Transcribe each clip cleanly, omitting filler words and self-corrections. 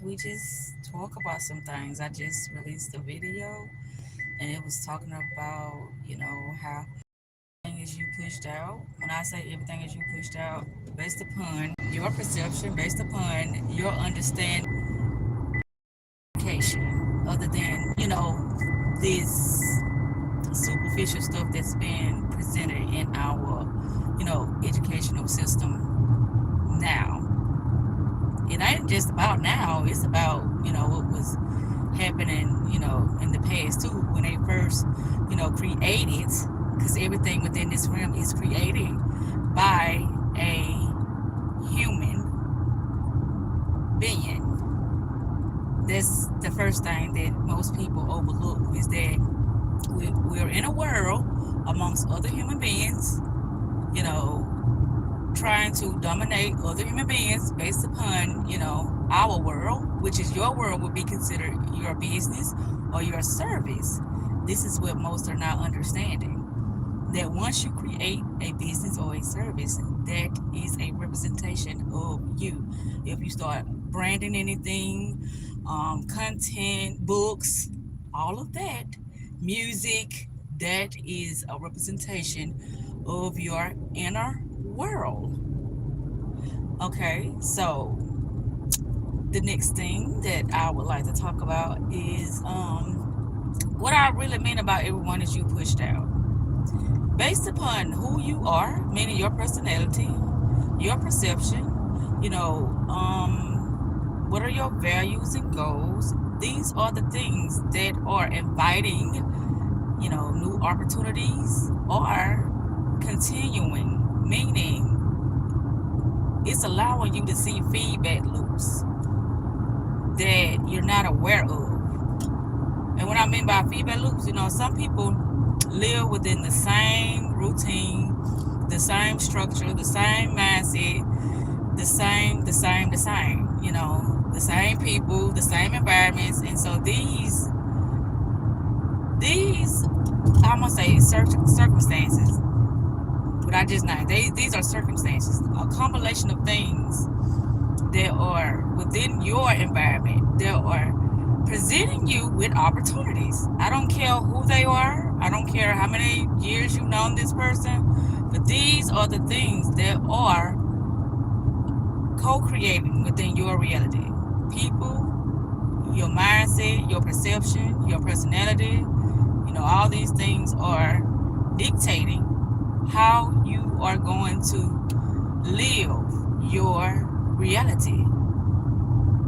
we just talk about some things. I just released a video and it was talking about, how everything is you pushed out. When I say everything is you pushed out, based upon your perception, based upon your understanding, other than, this superficial stuff that's been presented in our, educational system now. It ain't just about now, it's about, what was happening, in the past too, when they first, created, because everything within this realm is created by a human being. That's the first thing that most people overlook, is that we're in a world amongst other human beings, you know, trying to dominate other human beings based upon, our world, which is your world, would be considered your business or your service. This is what most are not understanding. That once you create a business or a service, that is a representation of you. If you start branding anything, content, books, all of that, music, that is a representation of your inner world. Okay, so the next thing that I would like to talk about is what I really mean about everyone is you pushed out. Based upon who you are, meaning your personality, your perception, what are your values and goals? These are the things that are inviting, new opportunities or continuing, meaning it's allowing you to see feedback loops that you're not aware of. And what I mean by feedback loops, some people live within the same routine, the same structure, the same mindset, the same, the same people, the same environments. And so these I'm gonna say circumstances, but I just not, these are circumstances, a combination of things that are within your environment that are presenting you with opportunities. I don't care who they are. I don't care how many years you've known this person, but these are the things that are co-creating within your reality. People, your mindset, your perception, your personality, all these things are dictating how you are going to live your reality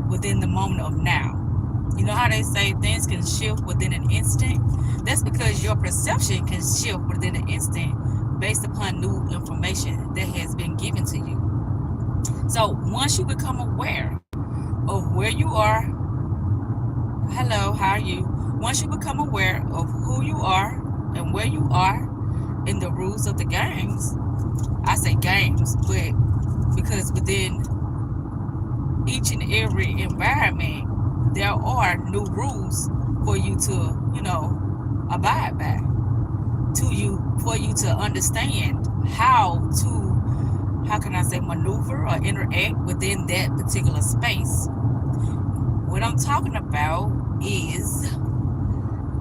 within the moment of now. You know how they say things can shift within an instant? That's because your perception can shift within an instant based upon new information that has been given to you. So once you become aware of where you are, hello, how are you? Once you become aware of who you are and where you are in the rules of the games, I say games, but because within each and every environment, there are new rules for you to, abide by, for you to understand how can I say, maneuver or interact within that particular space. What I'm talking about is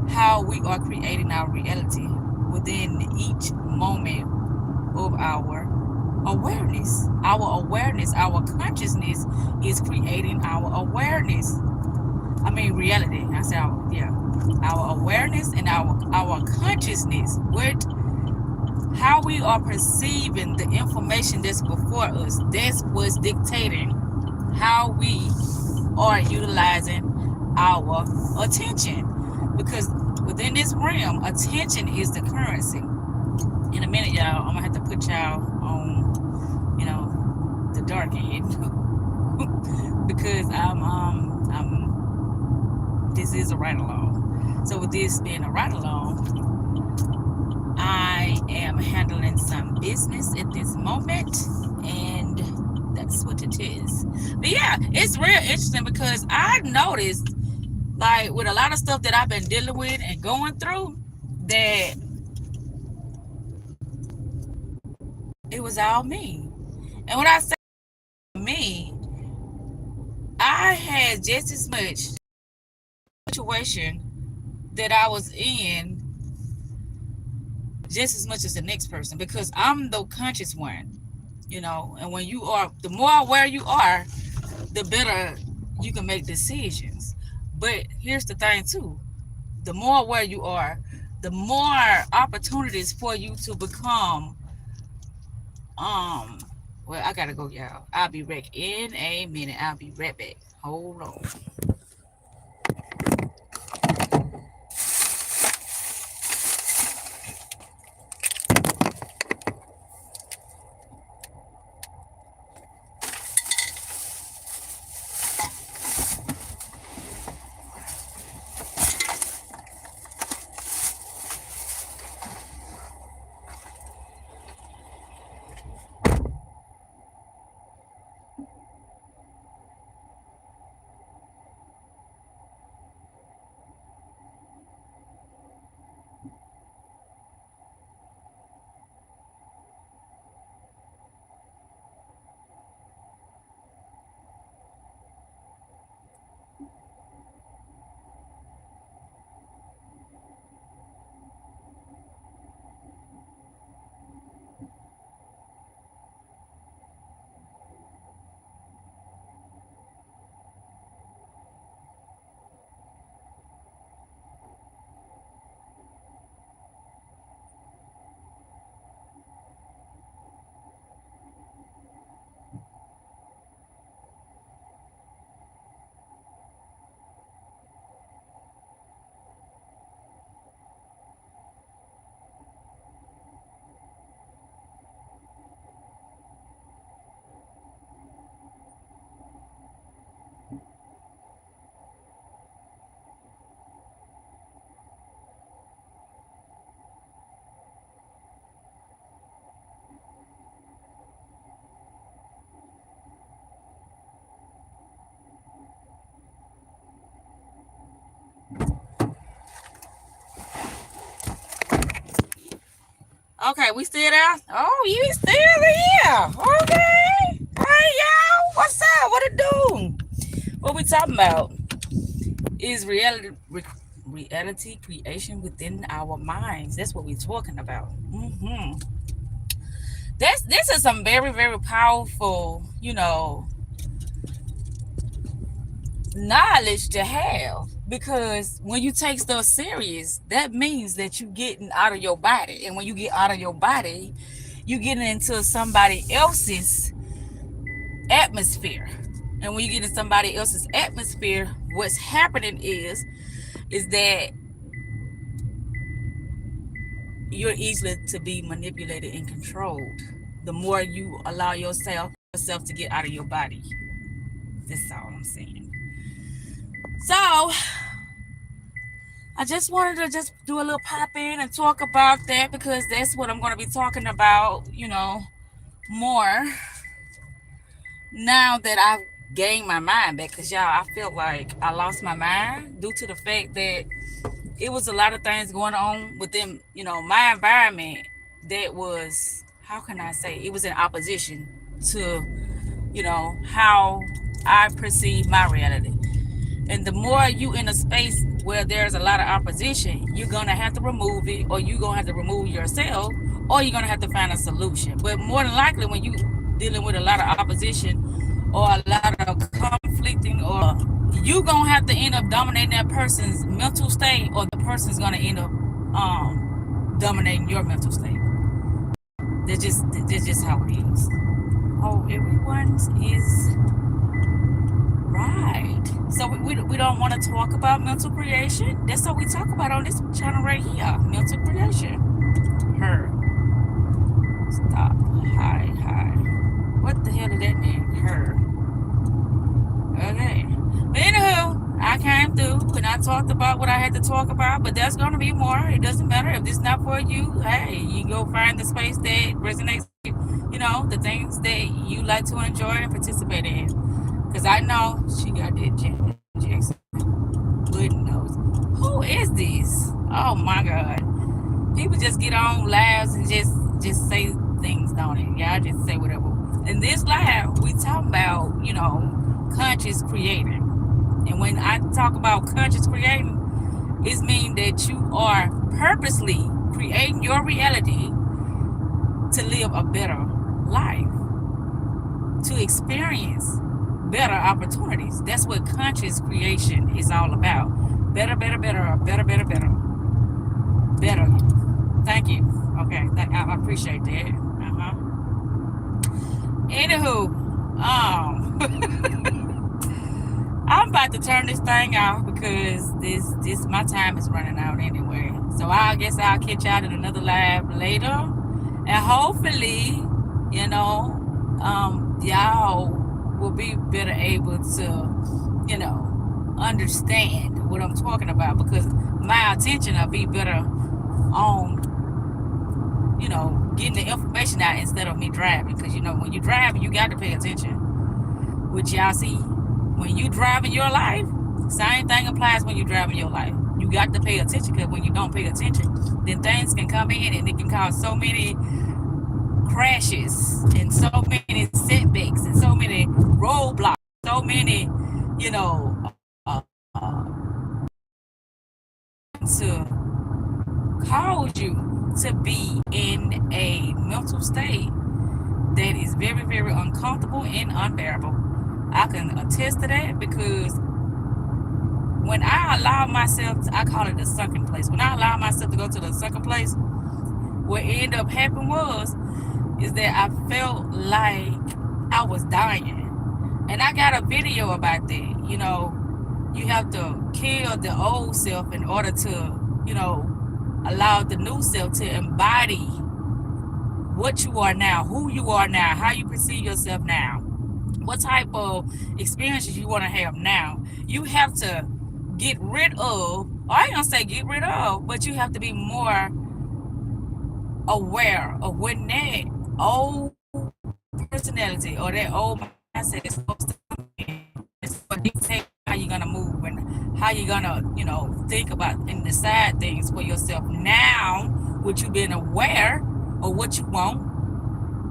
how we are creating our reality within each moment of our awareness. Our awareness, our consciousness is creating our awareness. I mean reality. I said our awareness and our consciousness. How we are perceiving the information that's before us. That's what's dictating how we are utilizing our attention. Because within this realm, attention is the currency. In a minute, y'all, I'm gonna have to put y'all on, the dark end because this is a ride along. So with this being a ride along, I am handling some business at this moment, and that's what it is. But yeah, it's real interesting because I noticed, like, with a lot of stuff that I've been dealing with and going through, that it was all me. And when I say me, I I had just as much situation that I was in just as much as the next person, because I'm the conscious one, and when you are, the more aware you are, the better you can make decisions. But here's the thing too, the more aware you are, the more opportunities for you to become, um well, I gotta go, y'all. I'll be back in a minute. I'll be right back. Hold on. Okay, we still there? Oh, you still here? Okay. Hey, y'all. What's up? What it do? What we talking about is reality creation within our minds. That's what we're talking about. This is some very, very powerful, knowledge to have, because when you take stuff serious, that means that you getting out of your body, and when you get out of your body, you getting into somebody else's atmosphere. And when you get in somebody else's atmosphere, what's happening is that you're easily to be manipulated and controlled the more you allow yourself to get out of your body. That's all I'm saying. So I just wanted to just do a little pop in and talk about that, because that's what I'm going to be talking about, more now that I've gained my mind back. Because, y'all, I feel like I lost my mind due to the fact that it was a lot of things going on within, my environment that was, how can I say, it was in opposition to, how I perceive my reality. And the more you in a space where there's a lot of opposition, you're going to have to remove it, or you're going to have to remove yourself, or you're going to have to find a solution. But more than likely, when you dealing with a lot of opposition or a lot of conflicting, or you're going to have to end up dominating that person's mental state, or the person's going to end up dominating your mental state. That's just how it is. Oh, everyone's is right. So we don't want to talk about mental creation. That's what we talk about on this channel right here. Mental creation. Her. Stop. Hi. What the hell did that mean? Her. Okay. But anywho, I came through and I talked about what I had to talk about, but there's going to be more. It doesn't matter. If it's not for you, hey, you go find the space that resonates with you, the things that you like to enjoy and participate in. Because I know she got that Janet Jackson. Good knows. Who is this? Oh my God. People just get on lives and just say things, don't it? Y'all just say whatever. In this live, we talk about, conscious creating. And when I talk about conscious creating, it means that you are purposely creating your reality to live a better life, to experience better opportunities. That's what conscious creation is all about. Better, better, better, better, better, better, better. Thank you. Okay, I appreciate that. Anywho, I'm about to turn this thing off because this my time is running out anyway. So I guess I'll catch y'all in another live later, and hopefully, you know, y'all will be better able to, understand what I'm talking about, because my attention will be better on, getting the information out instead of me driving. Because when you drive, you got to pay attention. Which y'all see, when you driving your life, same thing applies when you driving your life. You got to pay attention, because when you don't pay attention, then things can come in and it can cause so many crashes and so many setbacks and so many roadblocks, so many, to cause you to be in a mental state that is very, very uncomfortable and unbearable. I can attest to that, because when I allow myself, I call it the sunken place. When I allow myself to go to the sunken place, what ended up happening is that I felt like I was dying. And I got a video about that. You have to kill the old self in order to, allow the new self to embody what you are now, who you are now, how you perceive yourself now, what type of experiences you want to have now. You have to get rid of, or I ain't gonna say get rid of, but you have to be more aware of when that old personality or that old mindset is supposed to come in. It's going to dictate how you're gonna move and how you're gonna, think about and decide things for yourself now, with you being aware of what you want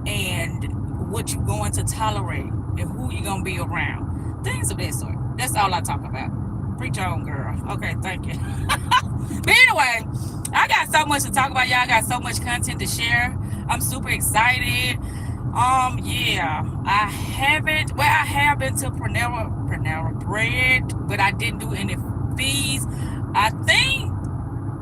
and what you're going to tolerate and who you're gonna be around. Things of that sort. That's all I talk about. Preach your own, girl. Okay, thank you. But anyway, I got so much to talk about, y'all. I got so much content to share. I'm super excited. Yeah, I have been to Panera Bread, but I didn't do any fees. I think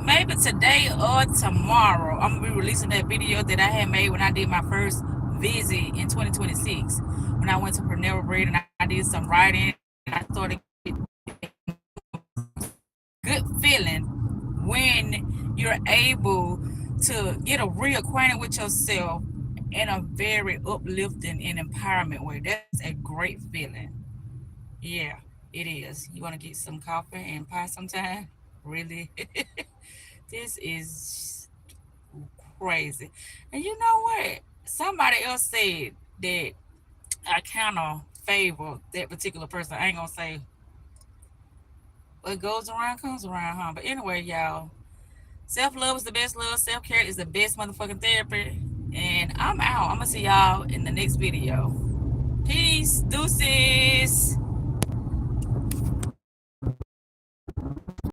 maybe today or tomorrow I'm gonna be releasing that video that I had made when I did my first visit in 2026, when I went to Panera Bread and I did some writing and I started good feeling when you're able to get reacquainted with yourself in a very uplifting and empowerment way. That's a great feeling. Yeah, it is. You want to get some coffee and pie sometime? Really? This is crazy. And you know what? Somebody else said that I kind of favor that particular person. I ain't gonna say what goes around comes around, huh? But anyway, y'all, self love is the best love. Self care is the best motherfucking therapy. And I'm out. I'm gonna see y'all in the next video. Peace, deuces.